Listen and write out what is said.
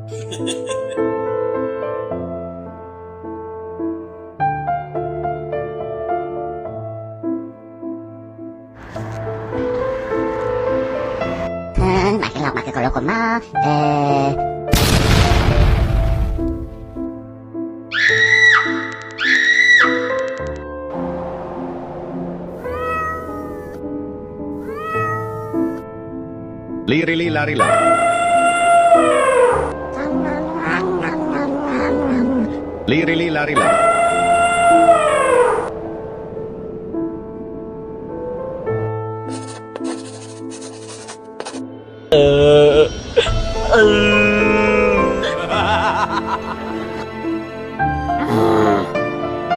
Makin lọc makin kalau koma Lirili larila. Lirili larila. Uh,